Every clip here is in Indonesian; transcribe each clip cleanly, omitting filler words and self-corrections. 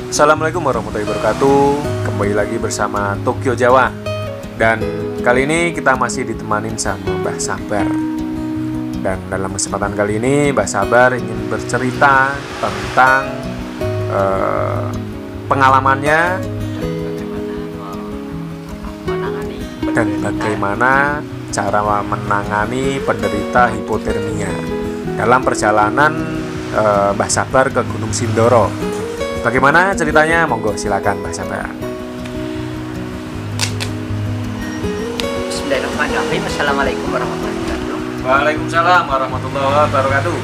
Assalamualaikum warahmatullahi wabarakatuh. Kembali lagi bersama Tokyo Jawa. Dan kali ini kita masih ditemanin sama Mbah Sabar. Dan dalam kesempatan kali ini Mbah Sabar ingin bercerita tentang pengalamannya dan bagaimana cara menangani penderita hipotermia dalam perjalanan Mbah Sabar ke Gunung Sindoro. Bagaimana ceritanya? Monggo silakan Mbah Sabar. Bismillahirrahmanirrahim. Assalamualaikum warahmatullahi wabarakatuh. Waalaikumsalam warahmatullahi wabarakatuh.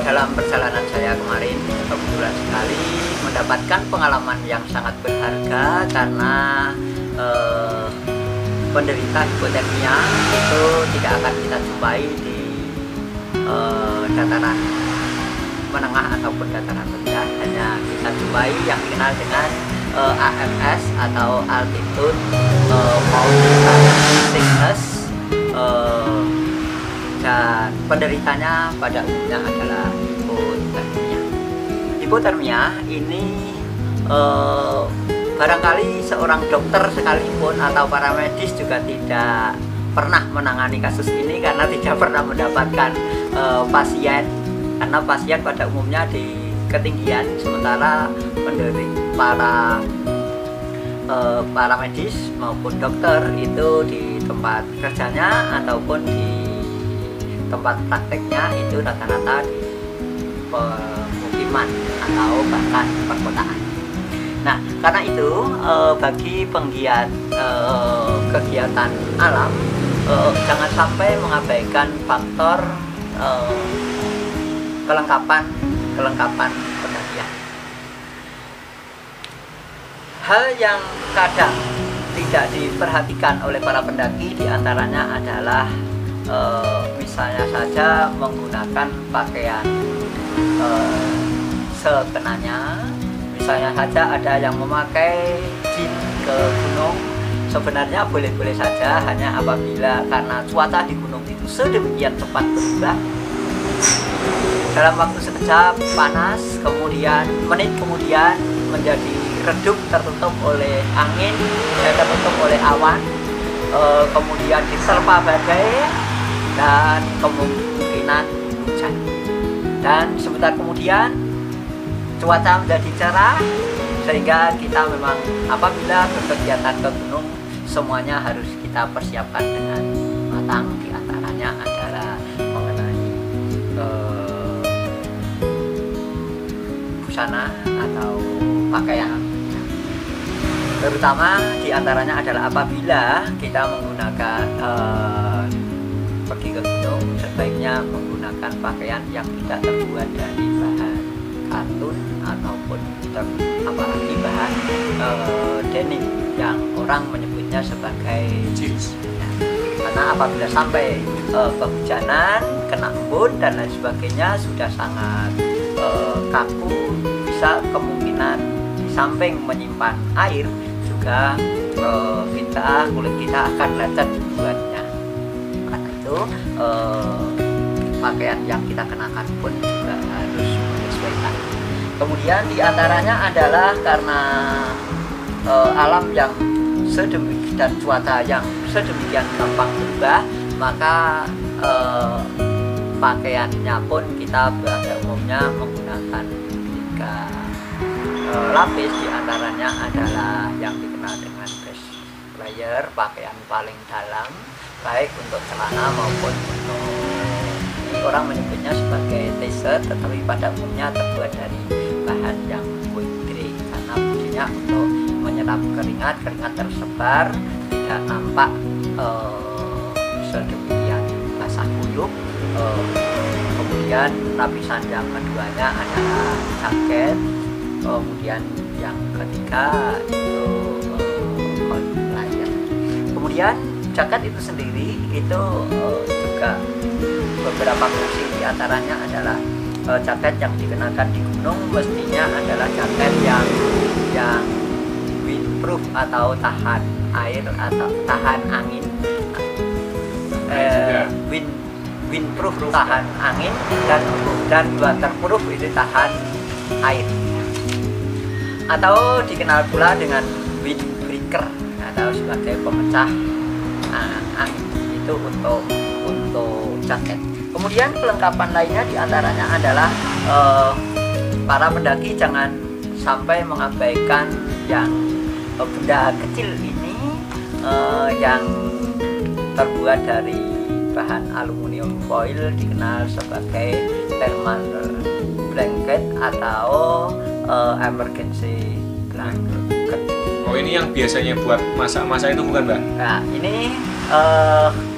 Dalam perjalanan saya kemarin kebetulan sekali mendapatkan pengalaman yang sangat berharga karena penderita hipotermia itu tidak akan kita jumpai di dataran menengah ataupun dataran rendah, hanya kita jumpai yang dikenal dengan AMS atau altitude mountain sickness, dan penderitanya pada umumnya adalah hipotermia. Hipotermia ini barangkali seorang dokter sekalipun atau para medis juga tidak pernah menangani kasus ini karena tidak pernah mendapatkan pasien, karena pasien pada umumnya di ketinggian, sementara para medis maupun dokter itu di tempat kerjanya ataupun di tempat prakteknya itu rata-rata di pemukiman atau bahkan perkotaan. Nah, karena itu bagi penggiat kegiatan alam jangan sampai mengabaikan faktor kelengkapan pendakian. Hal yang kadang tidak diperhatikan oleh para pendaki diantaranya adalah misalnya saja menggunakan pakaian sekenanya. Misalnya saja ada yang memakai jeans ke gunung, sebenarnya boleh-boleh saja, hanya apabila karena cuaca di gunung itu sedemikian cepat berubah, dalam waktu sekejap panas, kemudian menit kemudian menjadi redup, tertutup oleh angin dan tertutup oleh awan, kemudian diterpa badai dan kemungkinan hujan, dan sebentar kemudian cuaca menjadi cerah, sehingga kita memang apabila berkegiatan ke gunung semuanya harus kita persiapkan dengan matang. Di antaranya adalah mengenai busana atau pakaian, terutama di antaranya adalah apabila kita menggunakan pergi ke gunung, sebaiknya menggunakan pakaian yang tidak terbuat dari bahan katun ataupun apalagi bahan denim yang orang menyebutnya sebagai jeans. Karena apabila sampai kehujanan, kena embun dan lain sebagainya sudah sangat kaku, bisa kemungkinan di samping menyimpan air juga kulit kita akan lecet buatnya. Karena itu pakaian yang kita kenakan pun juga harus menyesuaikan. Kemudian diantaranya adalah karena alam yang sedemikian dan cuaca yang sedemikian gampang berubah, maka pakaiannya pun kita pada umumnya menggunakan 3 lapis. Diantaranya adalah yang dikenal dengan base layer, pakaian paling dalam, baik untuk celana maupun untuk orang menyebutnya sebagai t-shirt, tetapi pada umumnya terbuat dari bahan yang wood-grey karena fungsinya untuk menyerap keringat tersebar, tidak nampak sedemikian basah kuyup. Kemudian lapisan yang keduanya adalah jaket, kemudian yang ketiga itu coat layer. Kemudian jaket itu sendiri itu juga beberapa fungsi, diantaranya adalah jaket yang dikenakan di gunung mestinya adalah jaket yang windproof atau tahan air atau tahan angin, windproof tahan angin, dan waterproof itu tahan air. atau dikenal pula dengan windbreaker atau sebagai pemecah angin. Itu untuk jaket. Kemudian kelengkapan lainnya diantaranya adalah para pendaki jangan sampai mengabaikan yang benda kecil ini yang terbuat dari bahan aluminium foil, dikenal sebagai thermal blanket atau emergency blanket. Oh, ini yang biasanya buat masak-masak itu bukan, Mbak? Nah, ini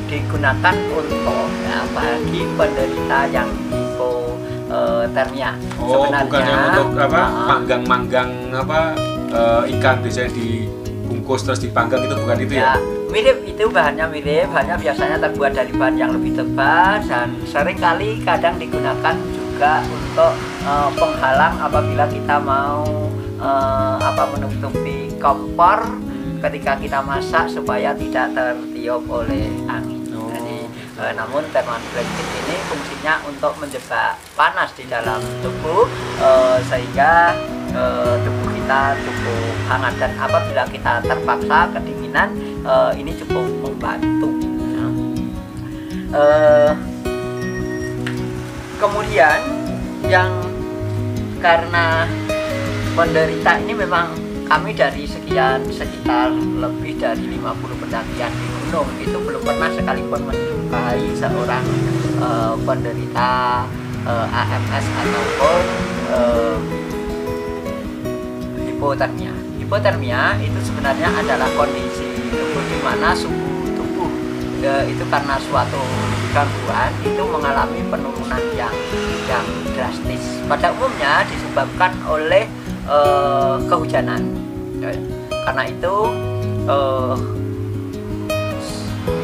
digunakan untuk bagi penderita yang hipotermia. Oh, sebenarnya bukan yang untuk manggang-manggang ikan biasanya dibungkus terus dipanggang, itu bukan itu ya? Mirip, itu bahannya mirip, hanya biasanya terbuat dari bahan yang lebih tebal dan seringkali kadang digunakan juga untuk penghalang apabila kita mau menutupi kompor ketika kita masak supaya tidak tertiup oleh angin. Jadi, namun thermal blanket ini fungsinya untuk menjebak panas di dalam tubuh sehingga tubuh kita cukup hangat, dan apabila kita terpaksa kedinginan ini cukup membantu. Kemudian yang karena penderita ini memang kami dari sekitar lebih dari 50 pendakian di gunung itu belum pernah sekalipun menjumpai seorang penderita AMS ataupun hipotermia. Hipotermia itu sebenarnya adalah kondisi tubuh di mana suhu tubuh itu karena suatu gangguan itu mengalami penurunan yang drastis. Pada umumnya disebabkan oleh kehujanan. Karena itu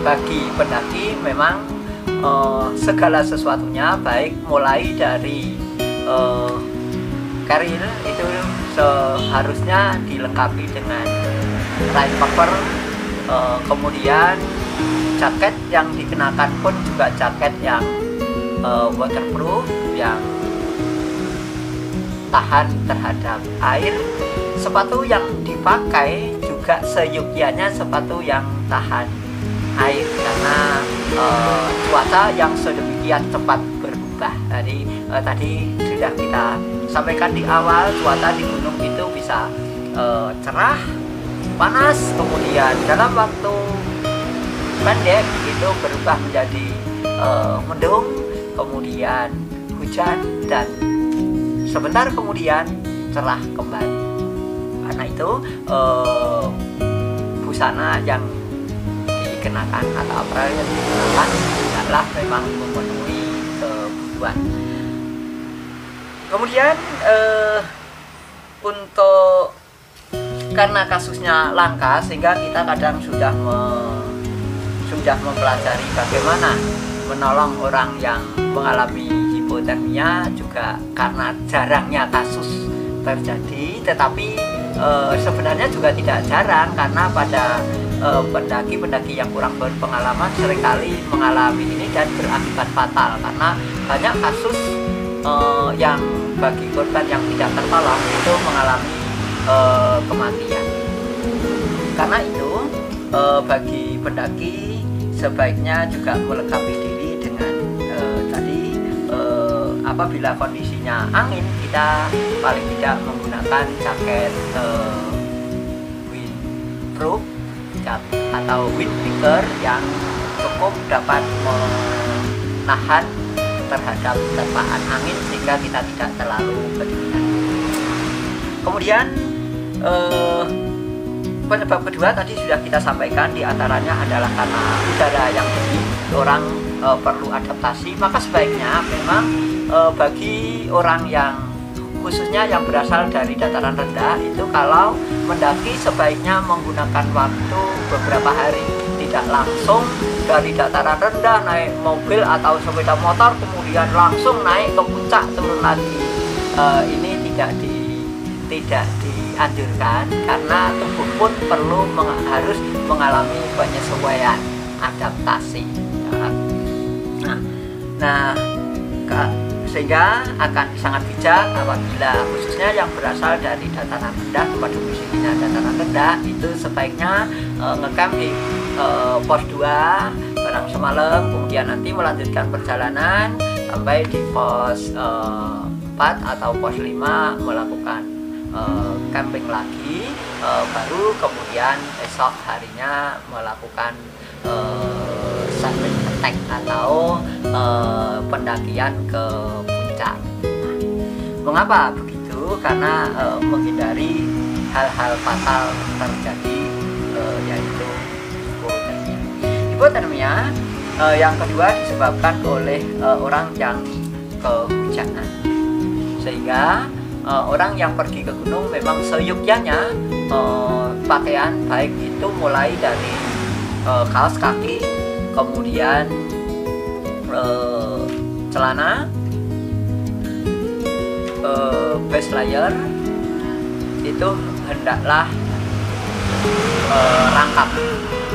bagi pendaki memang segala sesuatunya, baik mulai dari carrier itu seharusnya dilengkapi dengan rain cover, kemudian jaket yang dikenakan pun juga jaket yang waterproof, yang tahan terhadap air. Sepatu yang dipakai juga seyogyanya sepatu yang tahan air, karena cuaca yang sedemikian cepat berubah. Tadi sudah kita sampaikan di awal, cuaca di gunung itu bisa cerah, panas, kemudian dalam waktu pendek itu berubah menjadi mendung, kemudian hujan, dan sebentar kemudian cerah kembali. Karena itu busana yang dikenakan atau apparel yang dikenakan adalah memang memenuhi kebutuhan. Kemudian untuk karena kasusnya langka sehingga kita kadang sudah mempelajari bagaimana menolong orang yang mengalami hipotermia, juga karena jarangnya kasus terjadi, tetapi sebenarnya juga tidak jarang karena pada pendaki-pendaki yang kurang berpengalaman seringkali mengalami ini dan berakibat fatal, karena banyak kasus yang bagi korban yang tidak tertolong itu mengalami kematian. Karena itu bagi pendaki sebaiknya juga melengkapi diri dengan apabila kondisinya angin, kita paling tidak menggunakan jaket windproof atau windbreaker yang cukup dapat menahan terhadap terpaan angin sehingga kita tidak terlalu kedinginan. Kemudian penyebab kedua tadi sudah kita sampaikan, diantaranya adalah karena udara yang dingin, orang perlu adaptasi. Maka sebaiknya memang bagi orang yang khususnya yang berasal dari dataran rendah itu kalau mendaki sebaiknya menggunakan waktu beberapa hari, tidak langsung dari dataran rendah naik mobil atau sepeda motor kemudian langsung naik ke puncak turun lagi. Ini tidak dianjurkan karena tubuh pun perlu harus mengalami penyesuaian adaptasi. Nah, sehingga akan sangat bijak apabila khususnya yang berasal dari dataran rendah kepada domisilinya dataran rendah itu sebaiknya ngecamp di pos 2 barang semalam, kemudian nanti melanjutkan perjalanan sampai di pos 4 atau pos 5 melakukan camping lagi, baru kemudian esok harinya melakukan summit attack atau pendakian ke puncak. Mengapa begitu? Karena menghindari hal-hal fatal terjadi, yaitu hipotermia. Hipotermia yang kedua disebabkan oleh orang yang kehujanan, sehingga orang yang pergi ke gunung memang seyogyanya pakaian baik itu mulai dari kaos kaki, kemudian celana, base layer itu hendaklah rangkap,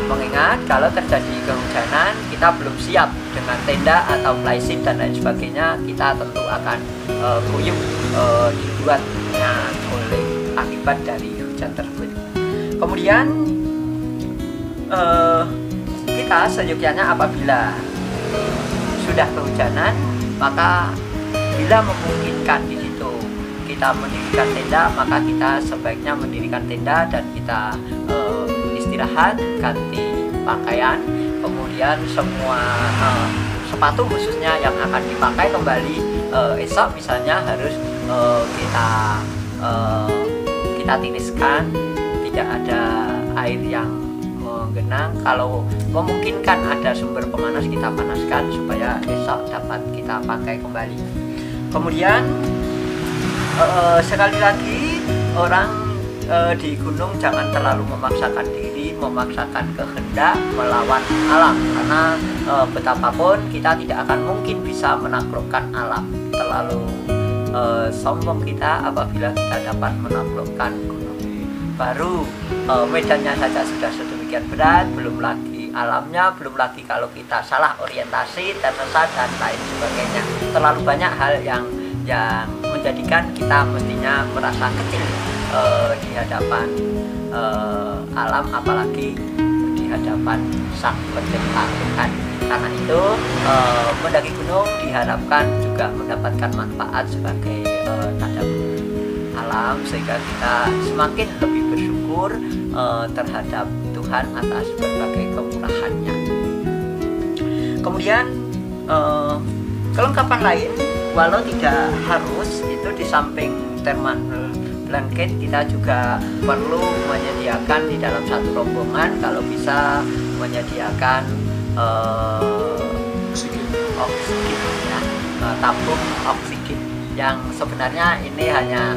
mengingat kalau terjadi kehujanan kita belum siap dengan tenda atau flysheet dan lain sebagainya, kita tentu akan guyup dibuatnya oleh akibat dari hujan tersebut. Kemudian kita seyogyanya apabila sudah kehujanan, maka bila memungkinkan di situ kita mendirikan tenda, maka kita sebaiknya mendirikan tenda dan kita istirahat, ganti pakaian, kemudian semua sepatu khususnya yang akan dipakai kembali esok misalnya harus kita tiriskan, tidak ada air yang menggenang. Kalau memungkinkan ada sumber pemanas, kita panaskan supaya esok dapat kita pakai kembali. Kemudian sekali lagi orang di gunung jangan terlalu memaksakan diri, memaksakan kehendak melawan alam, karena betapapun kita tidak akan mungkin bisa menaklukkan alam. Terlalu sombong kita apabila kita dapat menaklukkan gunung. Baru medannya saja sudah sedemikian berat, belum lagi alamnya, belum lagi kalau kita salah orientasi, tersesat dan lain sebagainya. Terlalu banyak hal yang menjadikan kita mestinya merasa kecil di hadapan alam, apalagi di hadapan Sang Pencipta Tuhan. Karena itu mendaki gunung diharapkan juga mendapatkan manfaat sebagai tadabbur alam, sehingga kita semakin lebih bersyukur terhadap Tuhan atas berbagai kemurahannya. Kemudian kelengkapan lain, walau tidak harus itu di samping thermal blanket, kita juga perlu menyediakan di dalam satu rombongan kalau bisa menyediakan oksigen ya, tabung oksigen yang sebenarnya ini hanya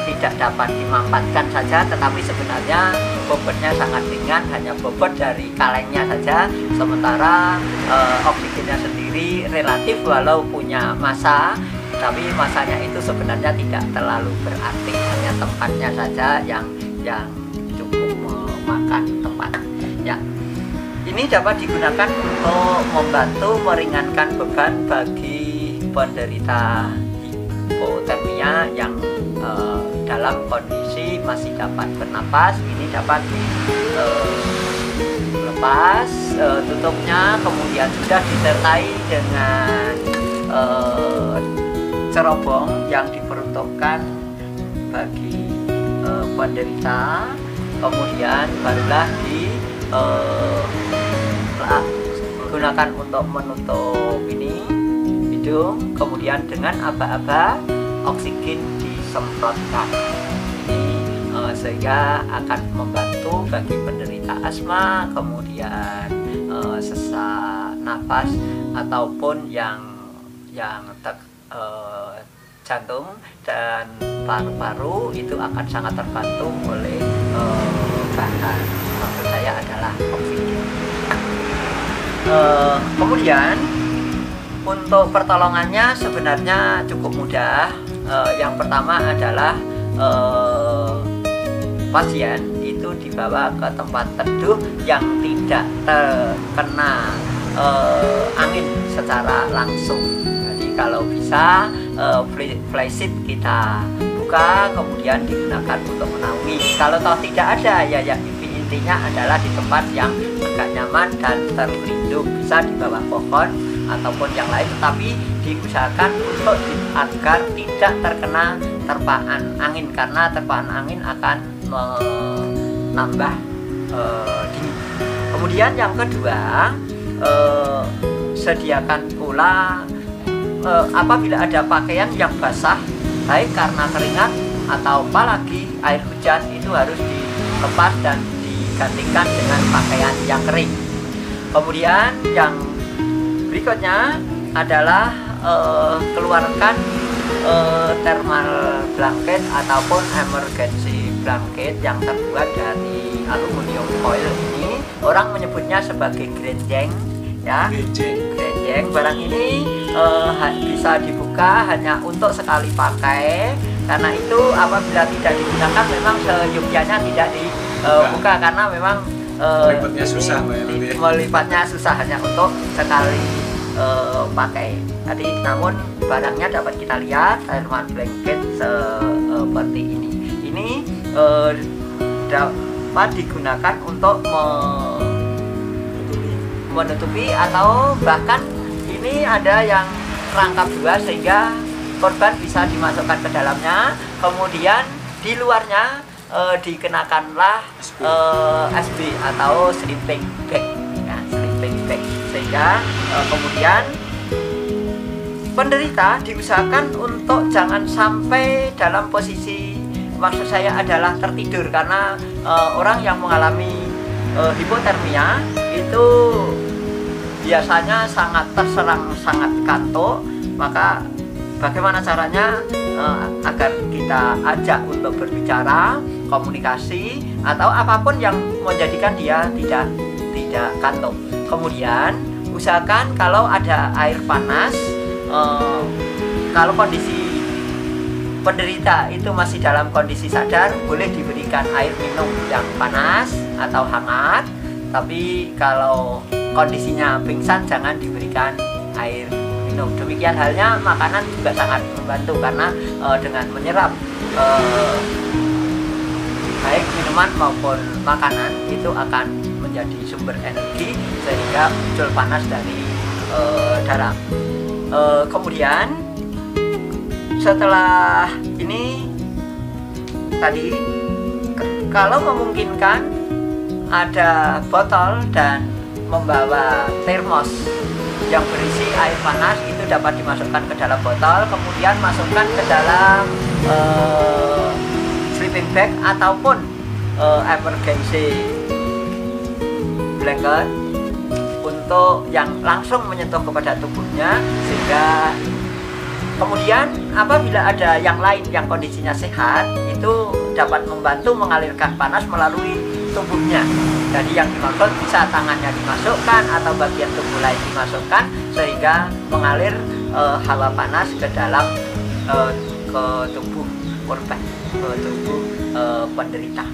tidak dapat dimanfaatkan saja, tetapi sebenarnya bobotnya sangat ringan, hanya bobot dari kalengnya saja, sementara oksigennya sendiri relatif walau punya massa, tapi masanya itu sebenarnya tidak terlalu berarti, hanya tempatnya saja yang cukup memakan tempat ya. Ini dapat digunakan untuk membantu meringankan beban bagi penderita hipotermia yang dalam kondisi masih dapat bernapas. Ini dapat dilepas tutupnya, kemudian sudah disertai dengan cerobong yang diperuntukkan bagi penderita, kemudian barulah digunakan untuk menutup ini hidung, kemudian dengan aba-aba oksigen disemprotkan ini sehingga akan membantu bagi penderita asma, kemudian sesak nafas ataupun yang jantung dan paru-paru itu akan sangat terbantu oleh bahan, maksud saya adalah oksigen. Kemudian untuk pertolongannya sebenarnya cukup mudah. Yang pertama adalah pasien itu dibawa ke tempat teduh yang tidak terkena angin secara langsung. Jadi kalau bisa flysheet kita buka, kemudian digunakan untuk menaungi. Kalau toh tidak ada, ya yang intinya adalah di tempat yang agak nyaman dan terlindung, bisa di bawah pohon ataupun yang lain, tetapi diusahakan untuk agar tidak terkena terpaan angin, karena terpaan angin akan menambah dingin. Kemudian yang kedua, sediakan pula apabila ada pakaian yang basah, baik karena keringat atau apalagi air hujan, itu harus dilepas dan digantikan dengan pakaian yang kering. Kemudian yang berikutnya adalah keluarkan thermal blanket ataupun emergency blanket yang terbuat dari aluminium foil. Ini orang menyebutnya sebagai grenjeng, ya. Grenjeng barang ini bisa dibuka hanya untuk sekali pakai, karena itu apabila tidak digunakan memang seyogyanya tidak dibuka, karena memang melipatnya susah, melipatnya susah, hanya untuk sekali pakai. Tadi namun barangnya dapat kita lihat thermal blanket seperti ini. Ini dapat digunakan untuk menutupi atau bahkan ini ada yang rangkap dua sehingga korban bisa dimasukkan ke dalamnya. Kemudian di luarnya dikenakanlah SB atau sleeping bag, ya, sleeping bag, sehingga kemudian penderita diusahakan untuk jangan sampai dalam posisi, maksud saya adalah tertidur, karena orang yang mengalami hipotermia itu biasanya sangat terserang, sangat kantuk. Maka bagaimana caranya agar kita ajak untuk berbicara, komunikasi, atau apapun yang menjadikan dia tidak kantuk. Kemudian usahakan kalau ada air panas, kalau kondisi penderita itu masih dalam kondisi sadar, boleh diberikan air minum yang panas atau hangat. Tapi kalau kondisinya pingsan, jangan diberikan air minum. Demikian halnya makanan juga sangat membantu, karena dengan menyerap baik minuman maupun makanan itu akan menjadi sumber energi sehingga muncul panas dari darah. Kemudian setelah ini tadi, kalau memungkinkan ada botol dan membawa termos yang berisi air panas, itu dapat dimasukkan ke dalam botol, kemudian masukkan ke dalam sleeping bag ataupun emergency blanket untuk yang langsung menyentuh kepada tubuhnya, sehingga kemudian apabila ada yang lain yang kondisinya sehat, itu dapat membantu mengalirkan panas melalui tubuhnya. Jadi yang dimaksud bisa tangannya dimasukkan atau bagian tubuh lain dimasukkan, sehingga mengalir hawa panas ke dalam ke tubuh korban, ke tubuh penderita.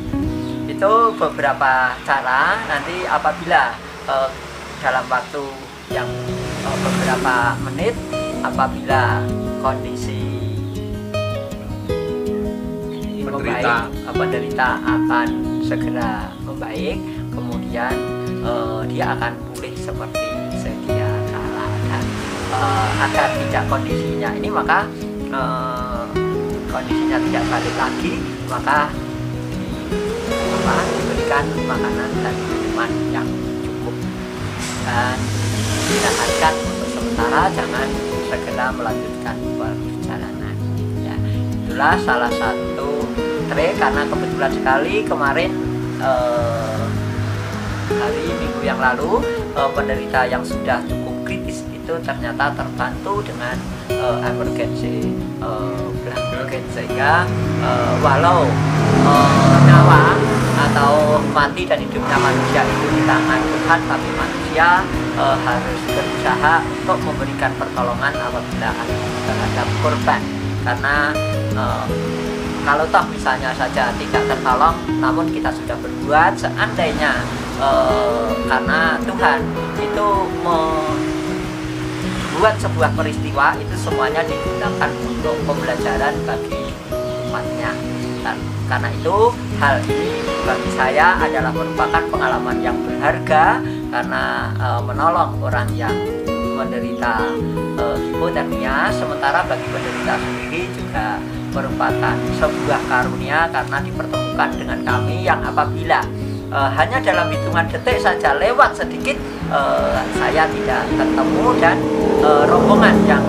Itu beberapa cara. Nanti apabila dalam waktu yang beberapa menit, apabila kondisi penderita akan segera membaik, kemudian dia akan pulih seperti sedia kala. Dan agar tidak kondisinya ini, maka kondisinya tidak balik lagi, maka diberikan makanan dan minuman yang cukup dan ditahankan untuk sementara, jangan segera melanjutkan perjalanan. Ya, itulah salah satu trik, karena kebetulan sekali kemarin hari Minggu yang lalu penderita yang sudah cukup kritis itu ternyata terbantu dengan emergency blanket, sehingga walau nyawa atau mati dan hidupnya manusia itu di tangan Tuhan, tapi manusia harus berusaha untuk memberikan pertolongan apabila terhadap korban, karena kalau toh misalnya saja tidak tertolong, namun kita sudah berbuat seandainya karena Tuhan itu membuat sebuah peristiwa itu semuanya digunakan untuk pembelajaran bagi umatnya. Karena itu hal ini bagi saya adalah merupakan pengalaman yang berharga, karena menolong orang yang menderita hipotermia, sementara bagi penderita sendiri juga merupakan sebuah karunia karena dipertemukan dengan kami yang apabila hanya dalam hitungan detik saja lewat sedikit saya tidak ketemu, dan rombongan yang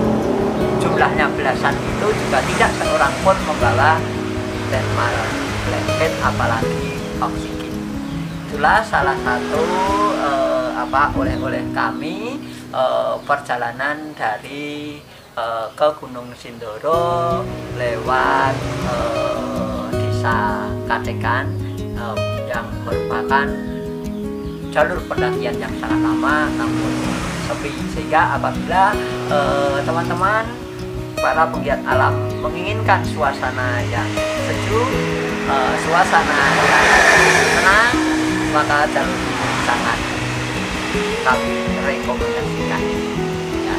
jumlahnya belasan itu juga tidak seorang pun membawa thermal blanket apalagi oksigen. Itulah salah satu oleh kami perjalanan dari ke Gunung Sindoro lewat desa Katekan yang merupakan jalur pendakian yang sangat lama namun sepi, sehingga apabila teman-teman para penggiat alam menginginkan suasana yang sejuk, suasana yang tenang, maka jalur ini sangat kami rekomendasikan. Ya.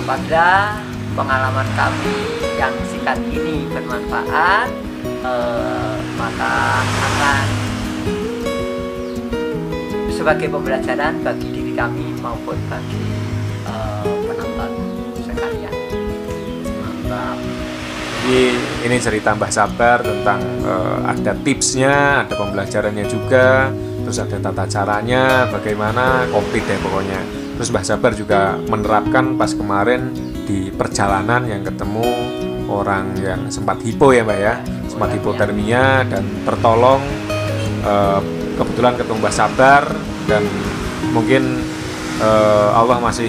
Apabila pengalaman kami yang singkat ini bermanfaat, maka akan sebagai pembelajaran bagi diri kami maupun bagi penonton sekalian. Mantap. Jadi ini cerita Mbah Sabar tentang ada tipsnya, ada pembelajarannya juga, terus ada tata caranya, bagaimana komplit ya pokoknya. Terus Mbah Sabar juga menerapkan pas kemarin di perjalanan yang ketemu orang yang sempat hipo ya Mbak ya, sempat hipotermia dan tertolong. Kebetulan ketemu Mbah Sabar dan mungkin Allah masih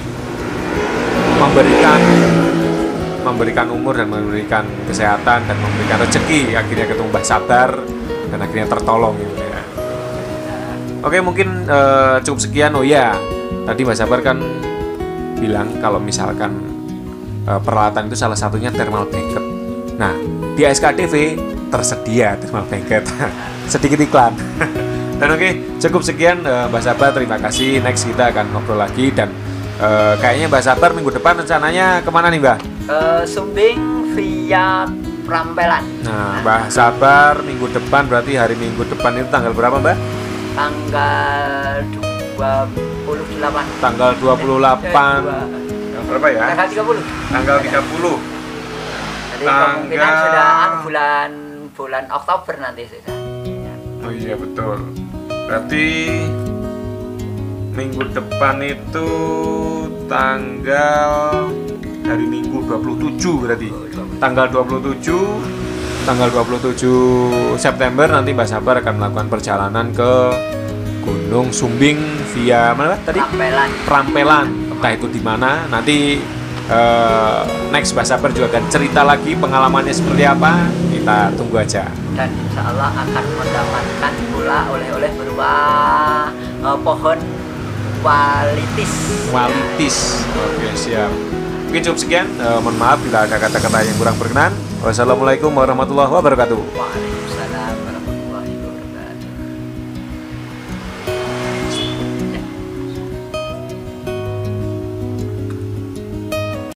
memberikan umur dan memberikan kesehatan dan memberikan rezeki, akhirnya ketemu Mbah Sabar dan akhirnya tertolong gitu ya. Oke, mungkin cukup sekian. Oh ya, tadi Mbah Sabar kan bilang kalau misalkan peralatan itu salah satunya thermal blanket. Nah, di SKDV tersedia thermal blanket. Sedikit iklan. Dan oke, cukup sekian Mbah Sabar, terima kasih. Next kita akan ngobrol lagi dan kayaknya Mbah Sabar minggu depan rencananya kemana nih Mbah? Sumbing via Prampelan. Nah, Mbah Sabar minggu depan berarti hari Minggu depan itu tanggal berapa Mbah? Tanggal 28. Tanggal 28. Yang berapa ya? Tanggal 30. Tanggal 30. Jadi kemungkinan sudah bulan Oktober nanti sudah. Oh iya betul. Berarti minggu depan itu tanggal hari Minggu 27 berarti. Tanggal 27 September nanti Mbah Sabar akan melakukan perjalanan ke Gunung Sumbing via mana tadi? Prampelan. Entah itu di mana. Nanti next Mbah Sabar juga akan cerita lagi pengalamannya seperti apa. Kita tunggu aja. Dan insya Allah akan mendapatkan pula oleh-oleh berupa pohon walitis. Oke, siap. Oke, cukup sekian. Mohon maaf bila ada kata-kata yang kurang berkenan. Wassalamualaikum warahmatullahi wabarakatuh. Waalaikumsalam.